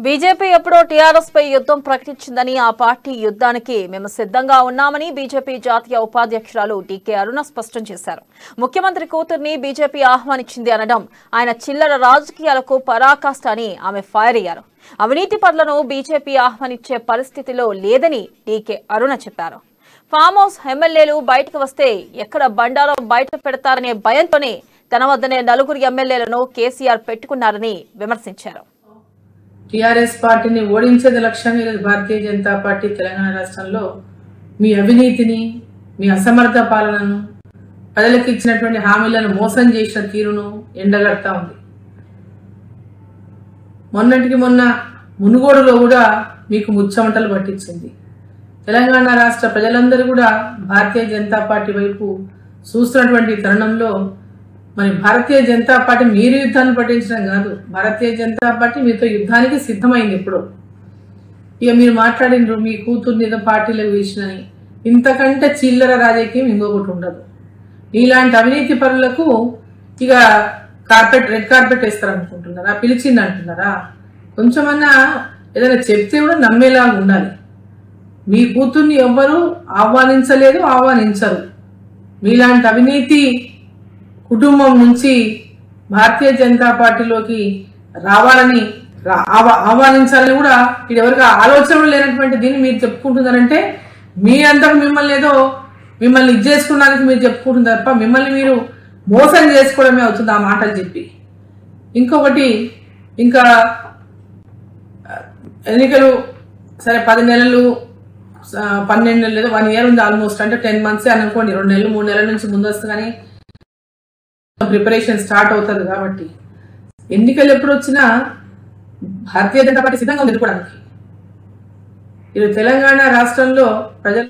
BJP ఎప్పుడో TRS పై యుద్ధం ప్రకటించిందని ఆ పార్టీ యుద్ధానికి మేము సిద్ధంగా ఉన్నామని బీజేపీ జాతీయ ఉపాధ్యక్షురాలు డీకే అరుణ స్పష్టం చేశారు. ముఖ్యమంత్రి కూతుర్ని బీజేపీ ఆహ్వానించింది అనడం ఆయన చిల్లర రాజకీయాలకు పరాకాష్ట అని ఆమె ఫైర్ అయ్యారు. అవినీతి పరులను బీజేపీ ఆహ్వానించే పరిస్థితిలో లేదని డీకే అరుణ చెప్పారు. ఫామ్ హౌస్ ఎమ్మెల్యేలు బయటకు వస్తే ఎక్కడ బండారో బయట పెడతారనే భయంతోనే తన వద్దనే నలుగురు ఎమ్మెల్యేలను కేసీఆర్ పెట్టుకున్నారని విమర్శించారు. టీఆర్ఎస్ పార్టీని ఓడించేది లక్ష్యంగా భారతీయ జనతా పార్టీ తెలంగాణ రాష్ట్రంలో మీ అవినీతిని, మీ అసమర్థ పాలనను, ప్రజలకు ఇచ్చినటువంటి హామీలను మోసం చేసిన తీరును ఎండగడతా ఉంది. మొన్నటికి మొన్న మునుగోడులో కూడా మీకు ముచ్చమటలు పట్టించింది. తెలంగాణ రాష్ట్ర ప్రజలందరూ కూడా భారతీయ జనతా పార్టీ వైపు చూస్తున్నటువంటి తరుణంలో మరి భారతీయ జనతా పార్టీ మీరు యుద్ధాన్ని పట్టించడం కాదు, భారతీయ జనతా పార్టీ మీతో యుద్ధానికి సిద్ధమైంది. ఇప్పుడు ఇక మీరు మాట్లాడినరు మీ కూతుర్ని ఏదో పార్టీలకు వేసినని, ఇంతకంటే చిల్లర రాజకీయం ఇంకొకటి ఉండదు. ఇలాంటి అవినీతి పరులకు ఇక రెడ్ కార్పెట్ వేస్తారనుకుంటున్నారా? పిలిచింది అంటున్నారా? కొంచెమన్నా ఏదైనా చెప్తే కూడా నమ్మేలాగా ఉండాలి. మీ కూతుర్ని ఎవ్వరూ ఆహ్వానించరు. మీలాంటి అవినీతి కుటుంబం నుంచి భారతీయ జనతా పార్టీలోకి రావాలని ఆహ్వానించాలని కూడా ఇది ఎవరికి ఆలోచనలు లేనటువంటి దీన్ని మీరు చెప్పుకుంటున్నారంటే మీరంతకు మిమ్మల్ని ఇది చేసుకోవడానికి మీరు చెప్పుకుంటున్నారు తప్ప మిమ్మల్ని మీరు మోసం చేసుకోవడమే అవుతుంది ఆ మాటలు చెప్పి. ఇంకొకటి, ఇంకా ఎన్నికలు సరే 10 నెలలు 12 నెలలు లేదా 1 year ఉంది ఆల్మోస్ట్, అంటే 10 months అనుకోండి. 2 నెలలు 3 నెలల నుంచి ముందు వస్తుంది కానీ ప్రిపరేషన్ స్టార్ట్ అవుతుంది. కాబట్టి ఎన్నికలు ఎప్పుడు వచ్చినా భారతీయ జనతా పార్టీ సిద్ధంగా ఉంది ఎదుర్కోవడానికి. ఇది తెలంగాణ రాష్ట్రంలో ప్రజలు